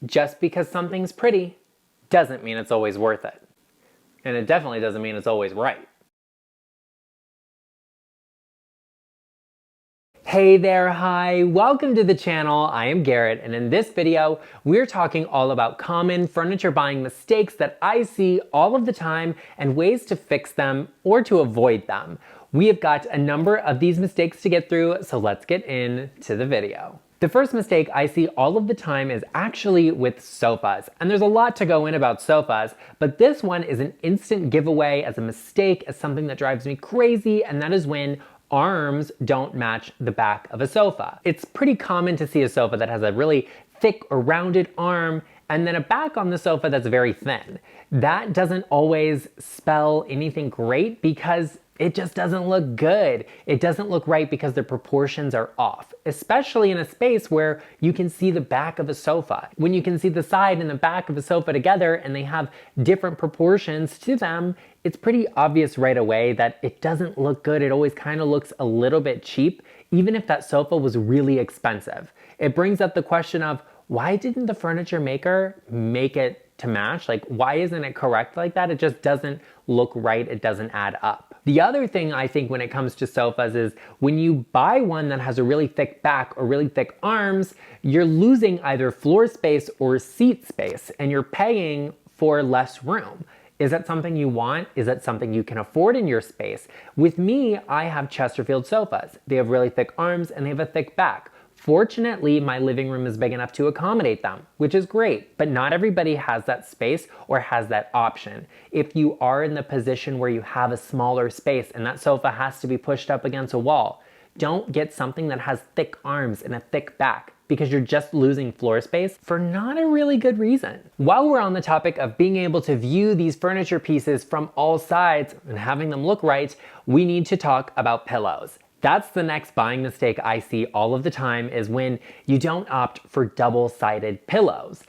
just because something's pretty doesn't mean it's always worth it. And it definitely doesn't mean it's always right. Hey there, hi, welcome to the channel. I am Garrett, and in this video, we're talking all about common furniture buying mistakes that I see all of the time and ways to fix them or to avoid them. We have got a number of these mistakes to get through, so let's get into the video. The first mistake I see all of the time is actually with sofas, and there's a lot to go in about sofas, but this one is an instant giveaway as a mistake, as something that drives me crazy, and that is when arms don't match the back of a sofa. It's pretty common to see a sofa that has a really thick or rounded arm and then a back on the sofa that's very thin. That doesn't always spell anything great because it just doesn't look good. It doesn't look right because their proportions are off, especially in a space where you can see the back of a sofa. When you can see the side and the back of a sofa together and they have different proportions to them, it's pretty obvious right away that it doesn't look good. It always kind of looks a little bit cheap, even if that sofa was really expensive. It brings up the question of, why didn't the furniture maker make it to match? Like, why isn't it correct like that? It just doesn't look right. It doesn't add up. The other thing I think when it comes to sofas is when you buy one that has a really thick back or really thick arms, you're losing either floor space or seat space, and you're paying for less room. Is that something you want? Is that something you can afford in your space? With me, I have Chesterfield sofas. They have really thick arms and they have a thick back. Fortunately, my living room is big enough to accommodate them, which is great, but not everybody has that space or has that option. If you are in the position where you have a smaller space and that sofa has to be pushed up against a wall, don't get something that has thick arms and a thick back, because you're just losing floor space for not a really good reason. While we're on the topic of being able to view these furniture pieces from all sides and having them look right, we need to talk about pillows. That's the next buying mistake I see all of the time, is when you don't opt for double-sided pillows.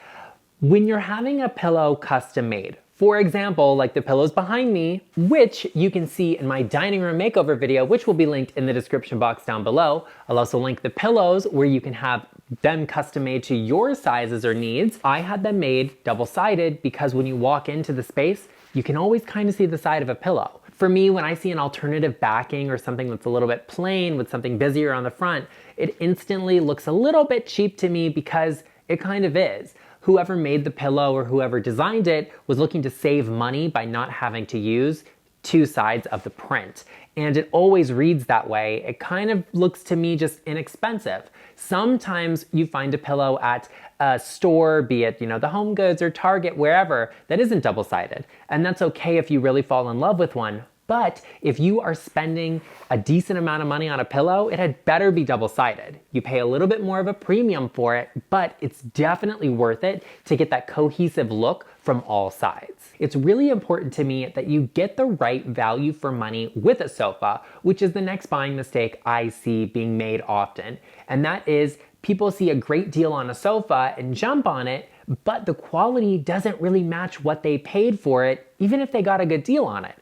When you're having a pillow custom made, for example, like the pillows behind me, which you can see in my dining room makeover video, which will be linked in the description box down below. I'll also link the pillows where you can have them custom made to your sizes or needs. I had them made double-sided because when you walk into the space, you can always kind of see the side of a pillow. For me, when I see an alternative backing or something that's a little bit plain with something busier on the front, it instantly looks a little bit cheap to me because it kind of is. Whoever made the pillow or whoever designed it was looking to save money by not having to use two sides of the print. And it always reads that way. It kind of looks to me just inexpensive. Sometimes you find a pillow at a store, be it, the Home Goods or Target, wherever, that isn't double-sided. And that's okay if you really fall in love with one. But if you are spending a decent amount of money on a pillow, it had better be double-sided. You pay a little bit more of a premium for it, but it's definitely worth it to get that cohesive look from all sides. It's really important to me that you get the right value for money with a sofa, which is the next buying mistake I see being made often. And that is, people see a great deal on a sofa and jump on it, but the quality doesn't really match what they paid for it, even if they got a good deal on it.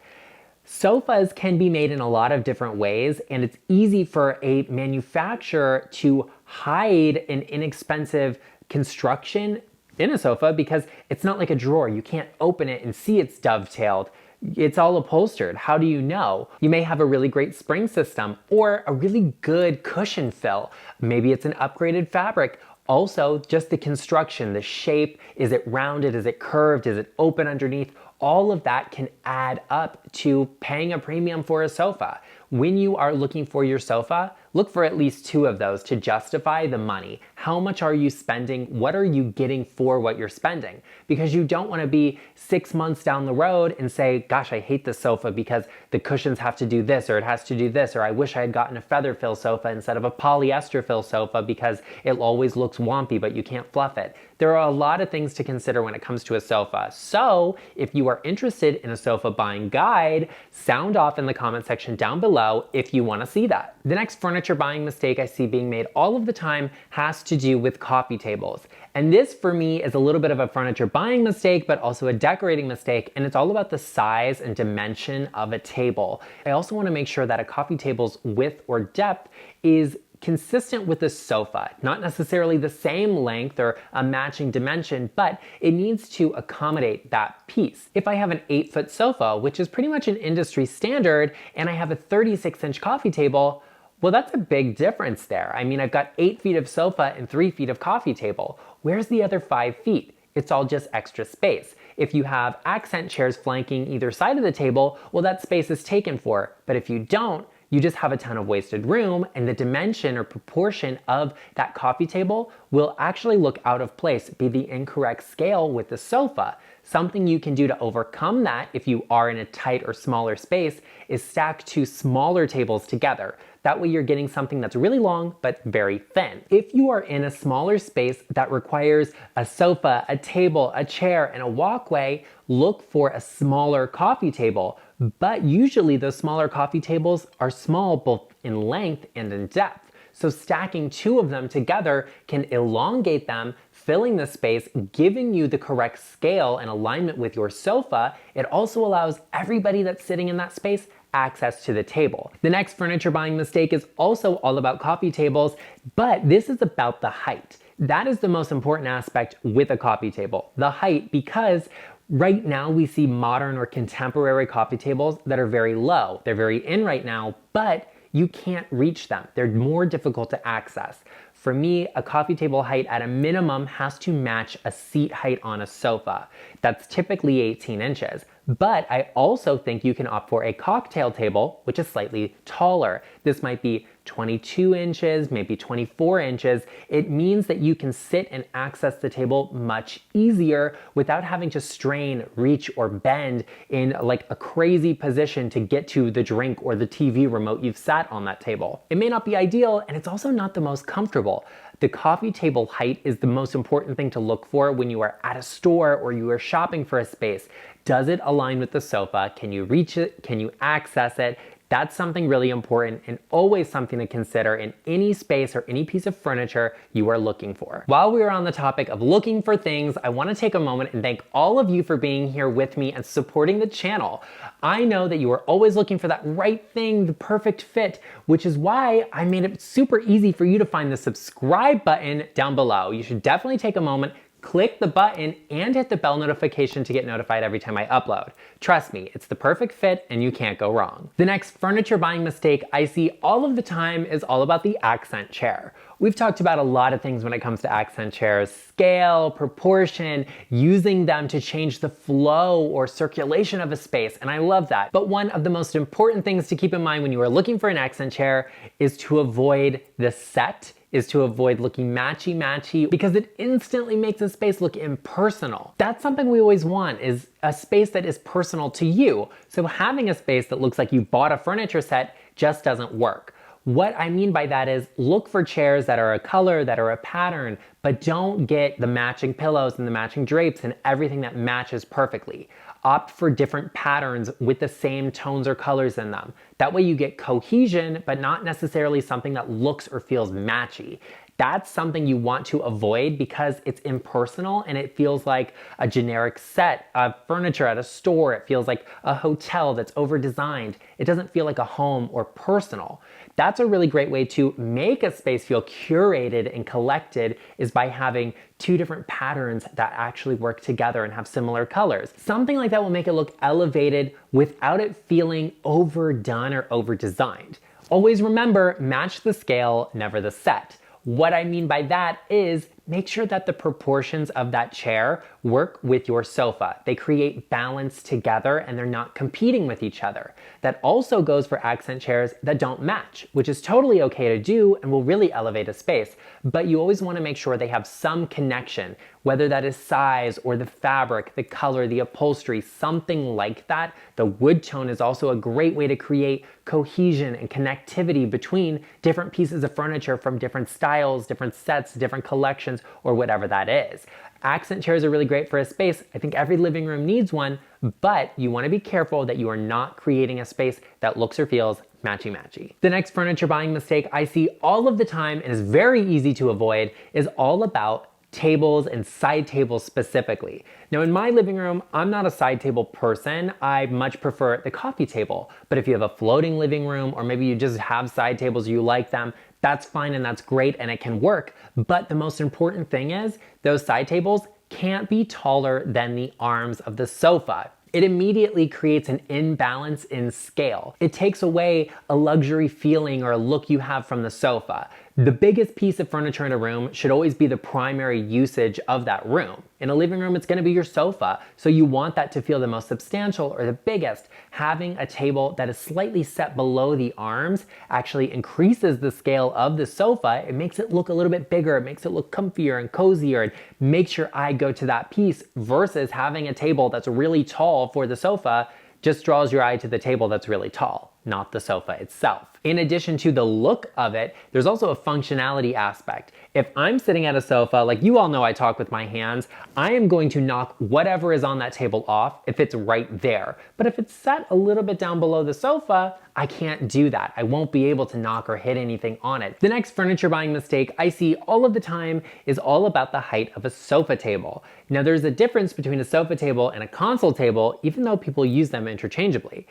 Sofas can be made in a lot of different ways, and it's easy for a manufacturer to hide an inexpensive construction in a sofa because it's not like a drawer. You can't open it and see it's dovetailed. It's all upholstered. How do you know? You may have a really great spring system or a really good cushion fill. Maybe it's an upgraded fabric. Also, just the construction, the shape, is it rounded, is it curved, is it open underneath? All of that can add up to paying a premium for a sofa. When you are looking for your sofa, look for at least two of those to justify the money. How much are you spending? What are you getting for what you're spending? Because you don't want to be 6 months down the road and say, gosh, I hate this sofa because the cushions have to do this, or it has to do this, or I wish I had gotten a feather fill sofa instead of a polyester fill sofa because it always looks wompy, but you can't fluff it. There are a lot of things to consider when it comes to a sofa. So if you are interested in a sofa buying guide, sound off in the comment section down below if you want to see that. The next furniture buying mistake I see being made all of the time has to do with coffee tables. And this for me is a little bit of a furniture buying mistake, but also a decorating mistake. And it's all about the size and dimension of a table. I also want to make sure that a coffee table's width or depth is consistent with the sofa, not necessarily the same length or a matching dimension, but it needs to accommodate that piece. If I have an 8-foot sofa, which is pretty much an industry standard, and I have a 36-inch coffee table, well, that's a big difference there. I mean, I've got 8 feet of sofa and 3 feet of coffee table. Where's the other 5 feet? It's all just extra space. If you have accent chairs flanking either side of the table, well, that space is taken for. But if you don't, you just have a ton of wasted room, and the dimension or proportion of that coffee table will actually look out of place, be the incorrect scale with the sofa. Something you can do to overcome that if you are in a tight or smaller space is stack 2 smaller tables together. That way you're getting something that's really long but very thin. If you are in a smaller space that requires a sofa, a table, a chair, and a walkway, look for a smaller coffee table. But usually those smaller coffee tables are small both in length and in depth. So stacking 2 of them together can elongate them, filling the space, giving you the correct scale and alignment with your sofa. It also allows everybody that's sitting in that space access to the table. The next furniture buying mistake is also all about coffee tables, but this is about the height. That is the most important aspect with a coffee table, the height, because right now we see modern or contemporary coffee tables that are very low. They're very in right now, but you can't reach them. They're more difficult to access. For me, a coffee table height at a minimum has to match a seat height on a sofa. That's typically 18 inches. But I also think you can opt for a cocktail table, which is slightly taller. This might be 22 inches, maybe 24 inches. It means that you can sit and access the table much easier without having to strain, reach, or bend in like a crazy position to get to the drink or the TV remote you've sat on that table. It may not be ideal, and it's also not the most comfortable. The coffee table height is the most important thing to look for when you are at a store or you are shopping for a space. Does it align with the sofa? Can you reach it? Can you access it? That's something really important and always something to consider in any space or any piece of furniture you are looking for. While we are on the topic of looking for things, I want to take a moment and thank all of you for being here with me and supporting the channel. I know that you are always looking for that right thing, the perfect fit, which is why I made it super easy for you to find the subscribe button down below. You should definitely take a moment, click the button, and hit the bell notification to get notified every time I upload. Trust me, it's the perfect fit and you can't go wrong. The next furniture buying mistake I see all of the time is all about the accent chair. We've talked about a lot of things when it comes to accent chairs: scale, proportion, using them to change the flow or circulation of a space, and I love that. But one of the most important things to keep in mind when you are looking for an accent chair is to avoid the set, is to avoid looking matchy-matchy, because it instantly makes a space look impersonal. That's something we always want, is a space that is personal to you. So having a space that looks like you bought a furniture set just doesn't work. What I mean by that is look for chairs that are a color, that are a pattern, but don't get the matching pillows and the matching drapes and everything that matches perfectly. Opt for different patterns with the same tones or colors in them. That way you get cohesion, but not necessarily something that looks or feels matchy. That's something you want to avoid because it's impersonal and it feels like a generic set of furniture at a store. It feels like a hotel that's over-designed. It doesn't feel like a home or personal. That's a really great way to make a space feel curated and collected, is by having 2 different patterns that actually work together and have similar colors. Something like that will make it look elevated without it feeling overdone or over-designed. Always remember, match the scale, never the set. What I mean by that is make sure that the proportions of that chair work with your sofa. They create balance together and they're not competing with each other. That also goes for accent chairs that don't match, which is totally okay to do and will really elevate a space. But you always want to make sure they have some connection, whether that is size or the fabric, the color, the upholstery, something like that. The wood tone is also a great way to create cohesion and connectivity between different pieces of furniture from different styles, different sets, different collections, or whatever that is. Accent chairs are really great for a space. I think every living room needs one, but you want to be careful that you are not creating a space that looks or feels matchy-matchy. The next furniture buying mistake I see all of the time and is very easy to avoid is all about tables and side tables specifically. Now in my living room, I'm not a side table person. I much prefer the coffee table. But if you have a floating living room, or maybe you just have side tables, you like them, That's fine and that's great and it can work. But the most important thing is those side tables can't be taller than the arms of the sofa. It immediately creates an imbalance in scale. It takes away a luxury feeling or a look you have from the sofa. The biggest piece of furniture in a room should always be the primary usage of that room. In a living room, it's gonna be your sofa, so you want that to feel the most substantial or the biggest. Having a table that is slightly set below the arms actually increases the scale of the sofa. It makes it look a little bit bigger, it makes it look comfier and cozier, and makes your eye go to that piece versus having a table that's really tall for the sofa just draws your eye to the table that's really tall, not the sofa itself. In addition to the look of it, there's also a functionality aspect. If I'm sitting at a sofa, like you all know I talk with my hands, I am going to knock whatever is on that table off if it's right there. But if it's set a little bit down below the sofa, I can't do that. I won't be able to knock or hit anything on it. The next furniture buying mistake I see all of the time is all about the height of a sofa table. Now there's a difference between a sofa table and a console table, even though people use them interchangeably.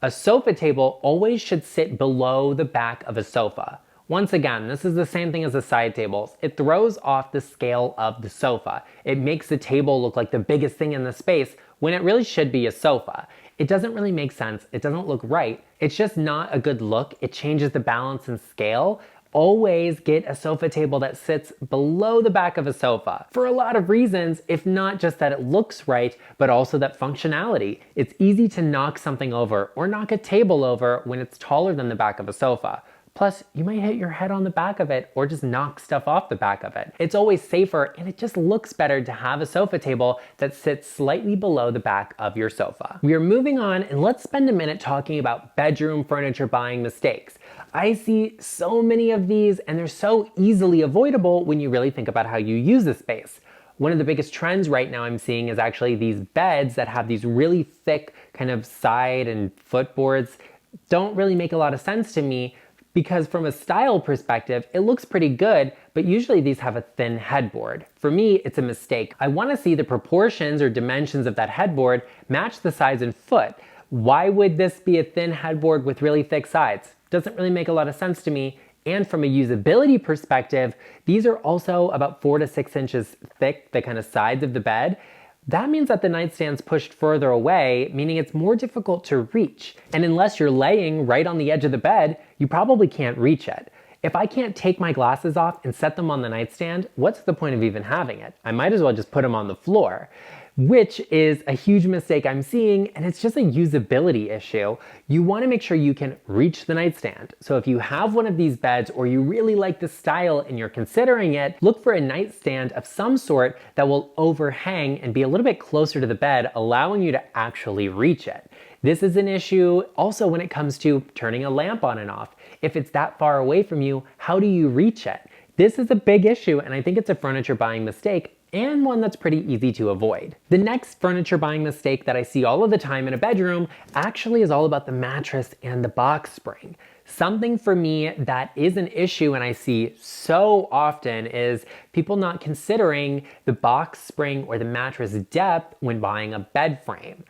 A sofa table always should sit below the back of a sofa. Once again, this is the same thing as the side tables. It throws off the scale of the sofa. It makes the table look like the biggest thing in the space when it really should be a sofa. It doesn't really make sense. It doesn't look right. It's just not a good look. It changes the balance and scale. Always get a sofa table that sits below the back of a sofa for a lot of reasons, if not just that it looks right, but also that functionality. It's easy to knock something over or knock a table over when it's taller than the back of a sofa. Plus, you might hit your head on the back of it or just knock stuff off the back of it. It's always safer and it just looks better to have a sofa table that sits slightly below the back of your sofa. We are moving on and let's spend a minute talking about bedroom furniture buying mistakes. I see so many of these and they're so easily avoidable when you really think about how you use the space. One of the biggest trends right now I'm seeing is actually these beds that have these really thick kind of side and footboards. Don't really make a lot of sense to me because from a style perspective, it looks pretty good, but usually these have a thin headboard. For me, it's a mistake. I want to see the proportions or dimensions of that headboard match the size and foot. Why would this be a thin headboard with really thick sides? Doesn't really make a lot of sense to me. And from a usability perspective, these are also about 4 to 6 inches thick, the kind of sides of the bed. That means that the nightstand's pushed further away, meaning it's more difficult to reach. And unless you're laying right on the edge of the bed, you probably can't reach it. If I can't take my glasses off and set them on the nightstand, what's the point of even having it? I might as well just put them on the floor, which is a huge mistake I'm seeing, and it's just a usability issue. You want to make sure you can reach the nightstand. So if you have one of these beds or you really like the style and you're considering it, look for a nightstand of some sort that will overhang and be a little bit closer to the bed, allowing you to actually reach it. This is an issue also when it comes to turning a lamp on and off. If it's that far away from you, how do you reach it? This is a big issue, and I think it's a furniture buying mistake and one that's pretty easy to avoid. The next furniture buying mistake that I see all of the time in a bedroom actually is all about the mattress and the box spring. Something for me that is an issue and I see so often is people not considering the box spring or the mattress depth when buying a bed frame.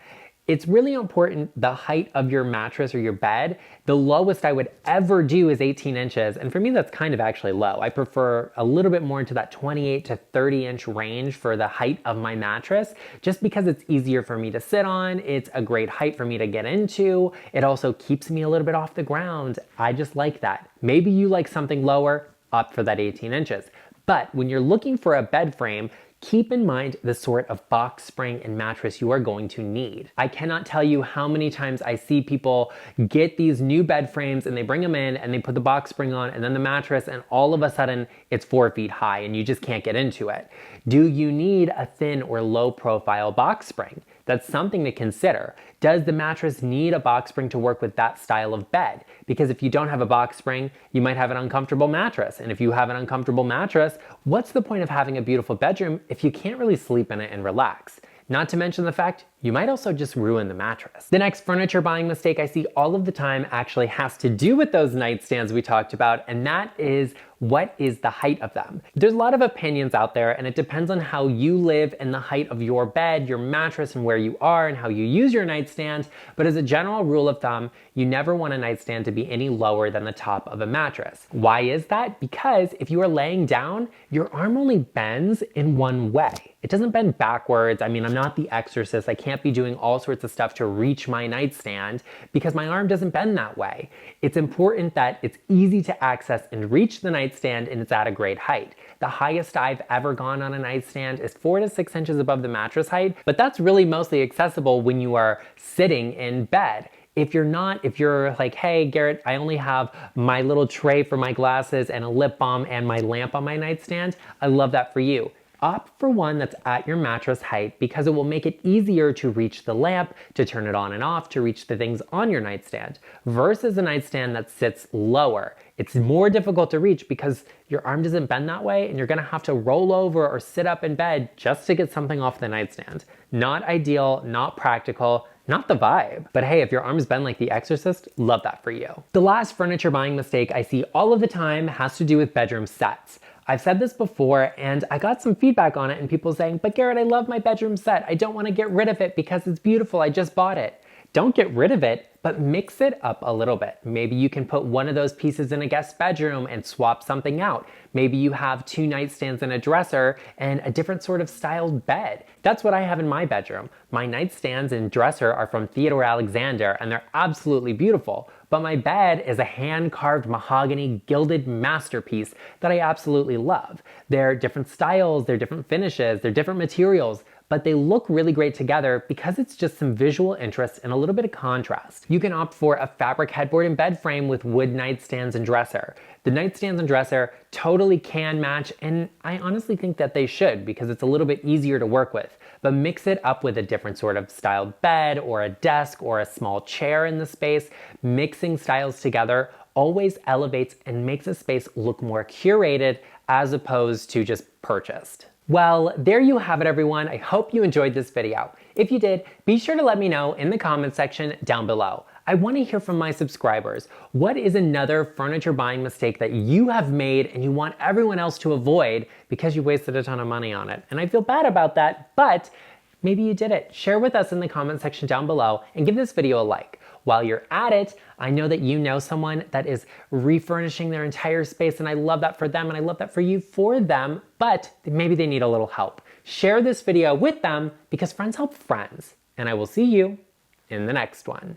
It's really important the height of your mattress or your bed. The lowest I would ever do is 18 inches. And for me, that's kind of actually low. I prefer a little bit more into that 28 to 30 inch range for the height of my mattress, just because it's easier for me to sit on. It's a great height for me to get into. It also keeps me a little bit off the ground. I just like that. Maybe you like something lower, up for that 18 inches. But when you're looking for a bed frame, keep in mind the sort of box spring and mattress you are going to need. I cannot tell you how many times I see people get these new bed frames and they bring them in and they put the box spring on and then the mattress, and all of a sudden it's 4 feet high and you just can't get into it. Do you need a thin or low profile box spring? That's something to consider. Does the mattress need a box spring to work with that style of bed? Because if you don't have a box spring, you might have an uncomfortable mattress. And if you have an uncomfortable mattress, what's the point of having a beautiful bedroom if you can't really sleep in it and relax? Not to mention the fact You might also just ruin the mattress. The next furniture buying mistake I see all of the time actually has to do with those nightstands we talked about, and that is, what is the height of them? There's a lot of opinions out there, and it depends on how you live and the height of your bed, your mattress, and where you are and how you use your nightstand. But as a general rule of thumb, you never want a nightstand to be any lower than the top of a mattress. Why is that? Because if you are laying down, your arm only bends in one way. It doesn't bend backwards. I mean, I'm not the exorcist. I can't be doing all sorts of stuff to reach my nightstand because my arm doesn't bend that way. It's important that it's easy to access and reach the nightstand, and it's at a great height. The highest I've ever gone on a nightstand is 4 to 6 inches above the mattress height, but that's really mostly accessible when you are sitting in bed. If you're like, hey, Garrett, I only have my little tray for my glasses and a lip balm and my lamp on my nightstand, I love that for you. Opt for one that's at your mattress height because it will make it easier to reach the lamp, to turn it on and off, to reach the things on your nightstand, versus a nightstand that sits lower. It's more difficult to reach because your arm doesn't bend that way, and you're gonna have to roll over or sit up in bed just to get something off the nightstand. Not ideal, not practical, not the vibe. But hey, if your arms bend like The Exorcist, love that for you. The last furniture buying mistake I see all of the time has to do with bedroom sets. I've said this before, and I got some feedback on it, and people saying, but Garrett, I love my bedroom set. I don't want to get rid of it because it's beautiful. I just bought it. Don't get rid of it, but mix it up a little bit. Maybe you can put one of those pieces in a guest bedroom and swap something out. Maybe you have 2 nightstands and a dresser and a different sort of styled bed. That's what I have in my bedroom. My nightstands and dresser are from Theodore Alexander, and they're absolutely beautiful. But my bed is a hand-carved mahogany gilded masterpiece that I absolutely love. They're different styles, they're different finishes, they're different materials, but they look really great together because it's just some visual interest and a little bit of contrast. You can opt for a fabric headboard and bed frame with wood nightstands and dresser. The nightstands and dresser totally can match, and I honestly think that they should because it's a little bit easier to work with. But mix it up with a different sort of styled bed or a desk or a small chair in the space. Mixing styles together always elevates and makes a space look more curated as opposed to just purchased. Well, there you have it, everyone. I hope you enjoyed this video. If you did, be sure to let me know in the comment section down below. I want to hear from my subscribers. What is another furniture buying mistake that you have made and you want everyone else to avoid because you wasted a ton of money on it? And I feel bad about that, but maybe you did it. Share with us in the comment section down below and give this video a like. While you're at it, I know that you know someone that is refurnishing their entire space, and I love that for them and I love that for you for them, but maybe they need a little help. Share this video with them because friends help friends, and I will see you in the next one.